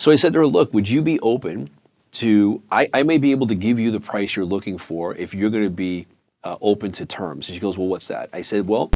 So I said to her, look, would you be open to, I may be able to give you the price you're looking for if you're going to be open to terms. And she goes, well, what's that? I said, well,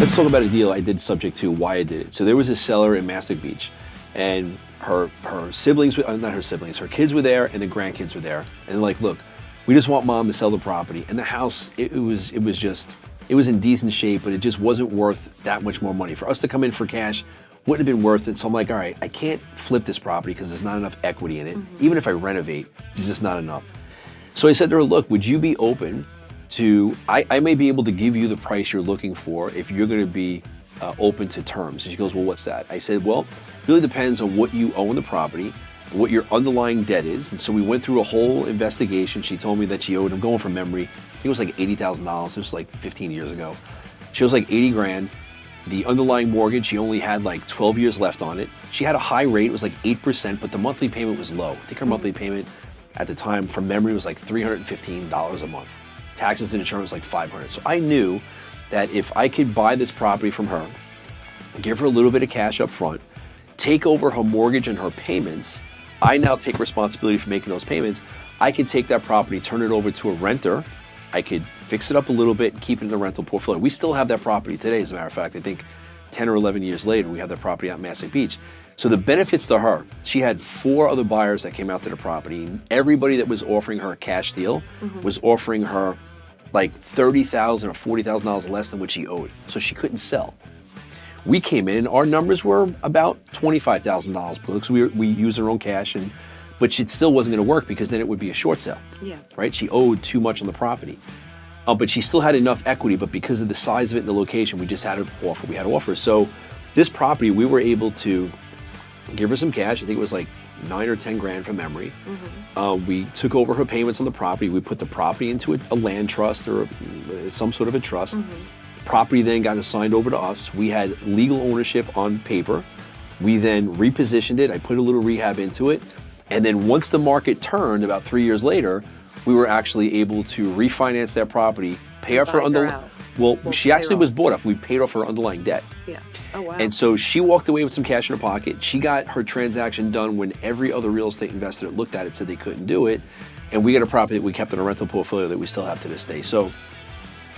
let's talk about a deal I did subject to why I did it. So there was a seller in Massac Beach, and her siblings, not her siblings, her kids were there, and the grandkids were there. And they're like, look, we just want mom to sell the property. And the house, it was in decent shape, but it just wasn't worth that much more money. For us to come in for cash wouldn't have been worth it. So I'm like, all right, I can't flip this property because there's not enough equity in it. Even if I renovate, there's just not enough. So I said to her, look, would you be open to, I may be able to give you the price you're looking for if you're going to be open to terms. And she goes, well, what's that? I said, well, it really depends on what you owe in the property, what your underlying debt is. And so we went through a whole investigation. She told me that she owed, I'm going from memory, I think it was like $80,000. It was like 15 years ago. She was like 80 grand. The underlying mortgage, she only had like 12 years left on it. She had a high rate, it was like 8%, but the monthly payment was low. I think her monthly payment at the time, from memory, was like $315 a month. Taxes and insurance like $500. So I knew that if I could buy this property from her, give her a little bit of cash up front, take over her mortgage and her payments, I now take responsibility for making those payments. I could take that property, turn it over to a renter. I could fix it up a little bit and keep it in the rental portfolio. We still have that property today, as a matter of fact. I think 10 or 11 years later, we have that property out in Massac Beach. So the benefits to her, she had 4 other buyers that came out to the property. Everybody that was offering her a cash deal was offering her like $30,000 or $40,000 less than what she owed. So she couldn't sell. We came in and our numbers were about $25,000 because we used our own cash, but it still wasn't going to work because then it would be a short sale. Yeah. Right? She owed too much on the property. But she still had enough equity, but because of the size of it and the location, we just had to offer. We had to offer. So this property, we were able to give her some cash. I think it was like 9 or 10 grand from memory. We took over her payments on the property. We put the property into a land trust or some sort of a trust. Property then got assigned over to us. We had legal ownership on paper. We then repositioned it. I put a little rehab into it. And then once the market turned about 3 years later, we were actually able to refinance that property, pay off her she actually was bought off. We paid off her underlying debt. Yeah. Oh, wow. And so she walked away with some cash in her pocket. She got her transaction done when every other real estate investor that looked at it said they couldn't do it. And we got a property that we kept in a rental portfolio that we still have to this day. So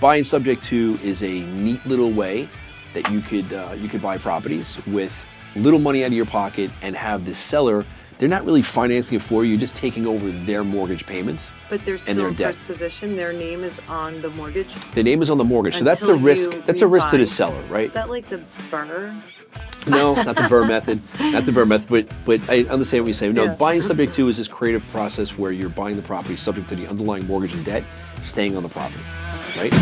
buying subject to is a neat little way that you could buy properties with little money out of your pocket and have the seller. They're not really financing it for you, you're just taking over their mortgage payments. But they're still in first position, their name is on the mortgage? The name is on the mortgage, so that's the risk. That's a risk to the seller, right? Is that like the Burr? No, not the Burr method. Not the Burr method, but I understand what you're saying. No, buying subject to is this creative process where you're buying the property subject to the underlying mortgage and debt, staying on the property, right?